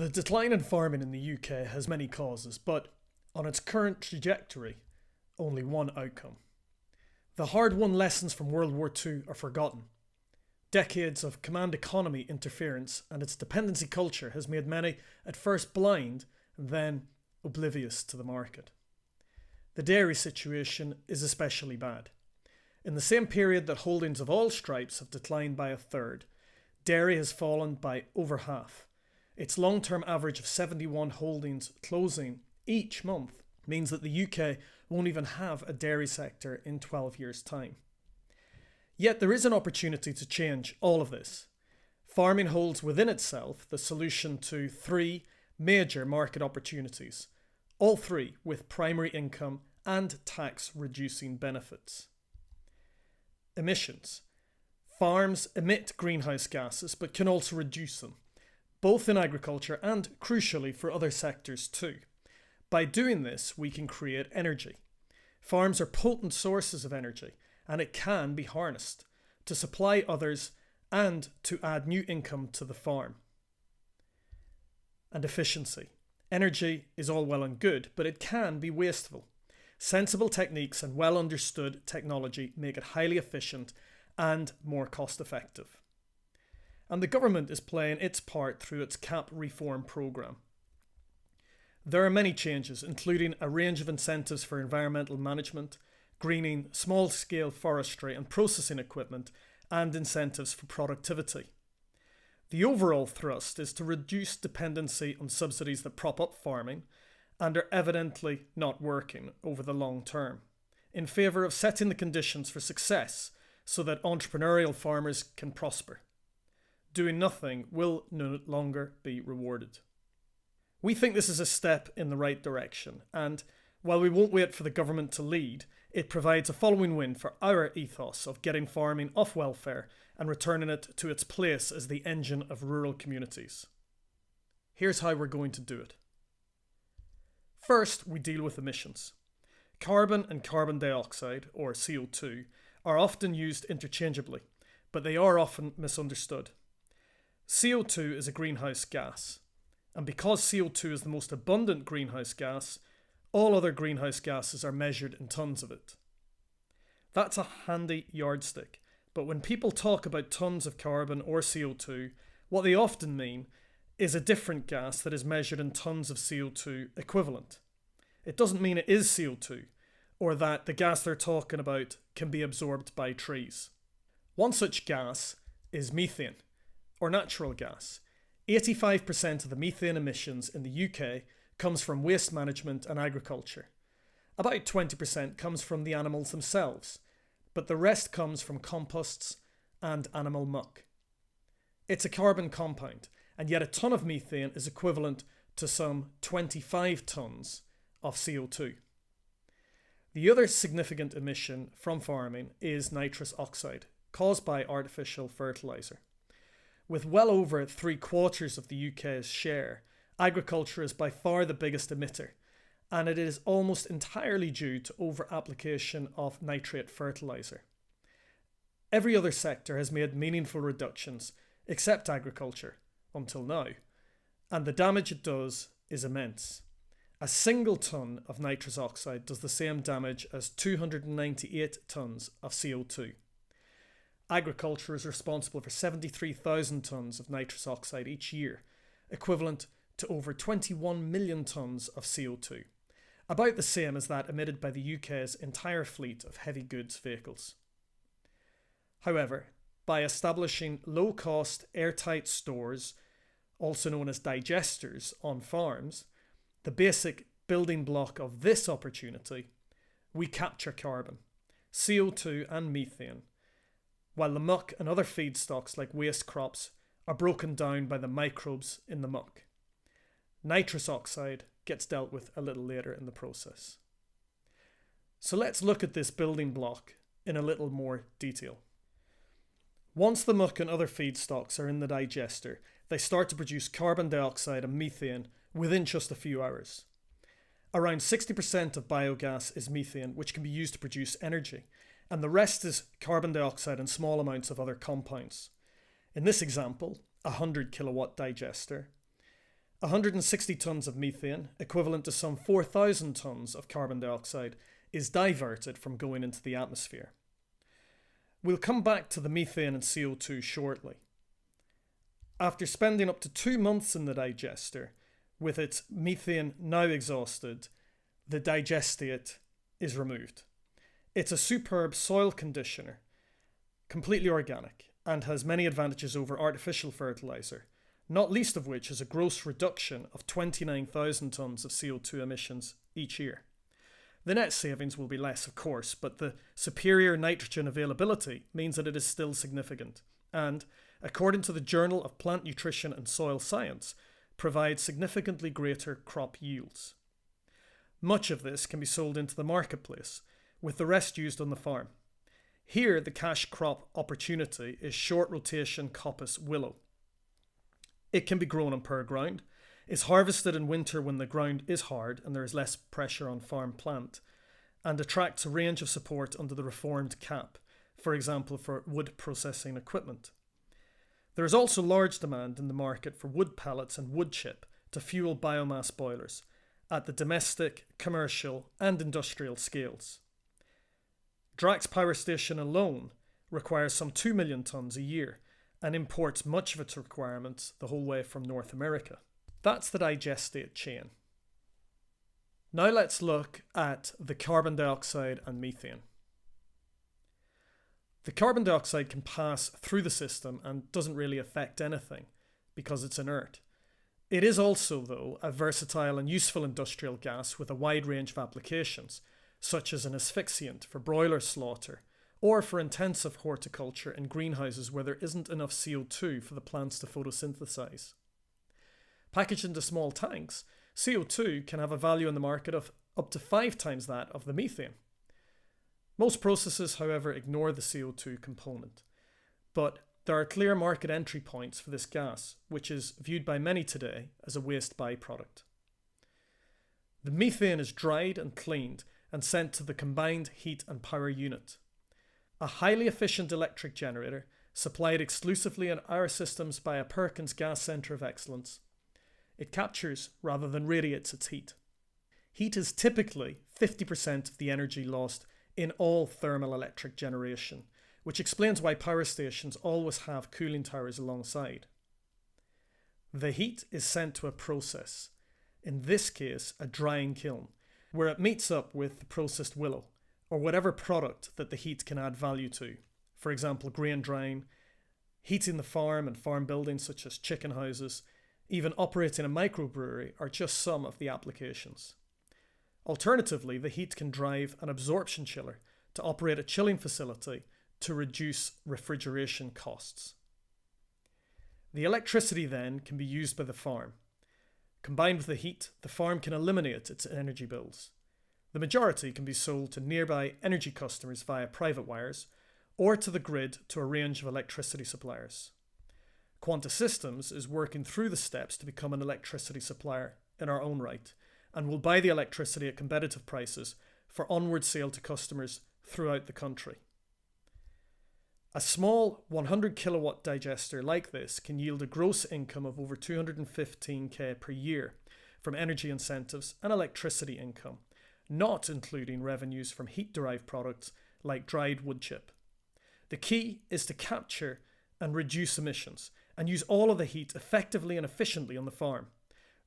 The decline in farming in the UK has many causes, but on its current trajectory, only one outcome. The hard-won lessons from World War II are forgotten. Decades of command economy interference and its dependency culture has made many at first blind and then oblivious to the market. The dairy situation is especially bad. In the same period that holdings of all stripes have declined by a third, dairy has fallen by over half. Its long-term average of 71 holdings closing each month means that the UK won't even have a dairy sector in 12 years' time. Yet there is an opportunity to change all of this. Farming holds within itself the solution to three major market opportunities, all three with primary income and tax reducing benefits. Emissions. Farms emit greenhouse gases but can also reduce them, both in agriculture and, crucially, for other sectors too. By doing this, we can create energy. Farms are potent sources of energy, and it can be harnessed to supply others and to add new income to the farm. And efficiency. Energy is all well and good, but it can be wasteful. Sensible techniques and well understood technology make it highly efficient and more cost effective. And the government is playing its part through its CAP reform programme. There are many changes, including a range of incentives for environmental management, greening, small-scale forestry and processing equipment, and incentives for productivity. The overall thrust is to reduce dependency on subsidies that prop up farming and are evidently not working over the long term, in favour of setting the conditions for success so that entrepreneurial farmers can prosper. Doing nothing will no longer be rewarded. We think this is a step in the right direction, and while we won't wait for the government to lead, it provides a following win for our ethos of getting farming off welfare and returning it to its place as the engine of rural communities. Here's how we're going to do it. First, we deal with emissions. Carbon and carbon dioxide, or CO2, are often used interchangeably, but they are often misunderstood. CO2 is a greenhouse gas, and because CO2 is the most abundant greenhouse gas, all other greenhouse gases are measured in tons of it. That's a handy yardstick, but when people talk about tons of carbon or CO2, what they often mean is a different gas that is measured in tons of CO2 equivalent. It doesn't mean it is CO2, or that the gas they're talking about can be absorbed by trees. One such gas is methane, or natural gas. 85% of the methane emissions in the UK comes from waste management and agriculture. About 20% comes from the animals themselves, but the rest comes from composts and animal muck. It's a carbon compound, and yet a tonne of methane is equivalent to some 25 tonnes of CO2. The other significant emission from farming is nitrous oxide, caused by artificial fertiliser. With well over 3/4 of the UK's share, agriculture is by far the biggest emitter, and it is almost entirely due to over-application of nitrate fertiliser. Every other sector has made meaningful reductions, except agriculture, until now, and the damage it does is immense. A single tonne of nitrous oxide does the same damage as 298 tonnes of CO2. Agriculture is responsible for 73,000 tonnes of nitrous oxide each year, equivalent to over 21 million tonnes of CO2, about the same as that emitted by the UK's entire fleet of heavy goods vehicles. However, by establishing low-cost airtight stores, also known as digesters, on farms, the basic building block of this opportunity, we capture carbon, CO2 and methane, while the muck and other feedstocks like waste crops are broken down by the microbes in the muck. Nitrous oxide gets dealt with a little later in the process. So let's look at this building block in a little more detail. Once the muck and other feedstocks are in the digester, they start to produce carbon dioxide and methane within just a few hours. Around 60% of biogas is methane, which can be used to produce energy, and the rest is carbon dioxide and small amounts of other compounds. In this example, a 100 kilowatt digester, 160 tonnes of methane, equivalent to some 4,000 tonnes of carbon dioxide, is diverted from going into the atmosphere. We'll come back to the methane and CO2 shortly. After spending up to 2 months in the digester, with its methane now exhausted, the digestate is removed. It's a superb soil conditioner, completely organic, and has many advantages over artificial fertiliser, not least of which is a gross reduction of 29,000 tonnes of CO2 emissions each year. The net savings will be less, of course, but the superior nitrogen availability means that it is still significant, and, according to the Journal of Plant Nutrition and Soil Science, provides significantly greater crop yields. Much of this can be sold into the marketplace, with the rest used on the farm. Here, the cash crop opportunity is short rotation coppice willow. It can be grown on poor ground, is harvested in winter when the ground is hard and there is less pressure on farm plant, and attracts a range of support under the reformed cap, for example for wood processing equipment. There is also large demand in the market for wood pellets and wood chip to fuel biomass boilers at the domestic, commercial and industrial scales. Drax Power Station alone requires some 2 million tonnes a year and imports much of its requirements the whole way from North America. That's the digestate chain. Now let's look at the carbon dioxide and methane. The carbon dioxide can pass through the system and doesn't really affect anything because it's inert. It is also, though, a versatile and useful industrial gas with a wide range of applications, such as an asphyxiant for broiler slaughter, or for intensive horticulture in greenhouses where there isn't enough CO2 for the plants to photosynthesize. Packaged into small tanks, CO2 can have a value in the market of up to 5 times that of the methane. Most processes, however, ignore the CO2 component, but there are clear market entry points for this gas, which is viewed by many today as a waste byproduct. The methane is dried and cleaned and sent to the combined heat and power unit, a highly efficient electric generator supplied exclusively in our systems by a Perkins Gas Centre of Excellence. It captures rather than radiates its heat. Heat is typically 50% of the energy lost in all thermal electric generation, which explains why power stations always have cooling towers alongside. The heat is sent to a process, in this case a drying kiln, where it meets up with the processed willow, or whatever product that the heat can add value to. For example, grain drying, heating the farm and farm buildings such as chicken houses, even operating a microbrewery are just some of the applications. Alternatively, the heat can drive an absorption chiller to operate a chilling facility to reduce refrigeration costs. The electricity then can be used by the farm. Combined with the heat, the farm can eliminate its energy bills. The majority can be sold to nearby energy customers via private wires or to the grid to a range of electricity suppliers. Quanta Systems is working through the steps to become an electricity supplier in our own right and will buy the electricity at competitive prices for onward sale to customers throughout the country. A small 100 kilowatt digester like this can yield a gross income of over 215k per year from energy incentives and electricity income, not including revenues from heat-derived products like dried wood chip. The key is to capture and reduce emissions and use all of the heat effectively and efficiently on the farm.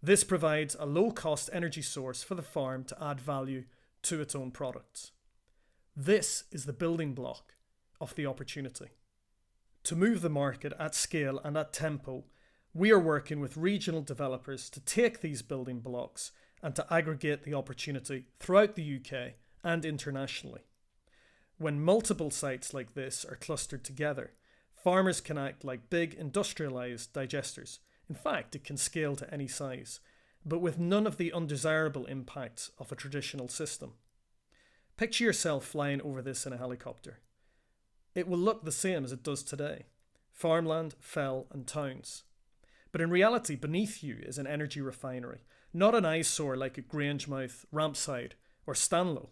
This provides a low-cost energy source for the farm to add value to its own products. This is the building block of the opportunity. To move the market at scale and at tempo, we are working with regional developers to take these building blocks and to aggregate the opportunity throughout the UK and internationally. When multiple sites like this are clustered together, farmers can act like big industrialised digesters. In fact, it can scale to any size, but with none of the undesirable impacts of a traditional system. Picture yourself flying over this in a helicopter. It will look the same as it does today: farmland, fell and towns. But in reality, beneath you is an energy refinery, not an eyesore like at Grangemouth, Rampside or Stanlow,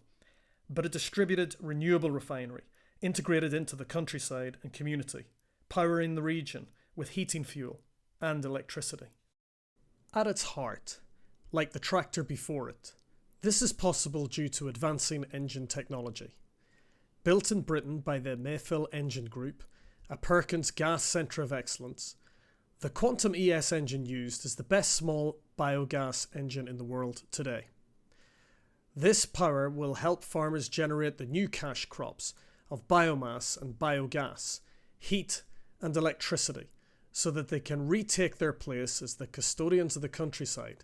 but a distributed renewable refinery integrated into the countryside and community, powering the region with heating fuel and electricity. At its heart, like the tractor before it, this is possible due to advancing engine technology. Built in Britain by the Mayfield Engine Group, a Perkins gas centre of excellence, the Quantum ES engine used is the best small biogas engine in the world today. This power will help farmers generate the new cash crops of biomass and biogas, heat and electricity, so that they can retake their place as the custodians of the countryside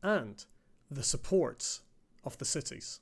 and the supports of the cities.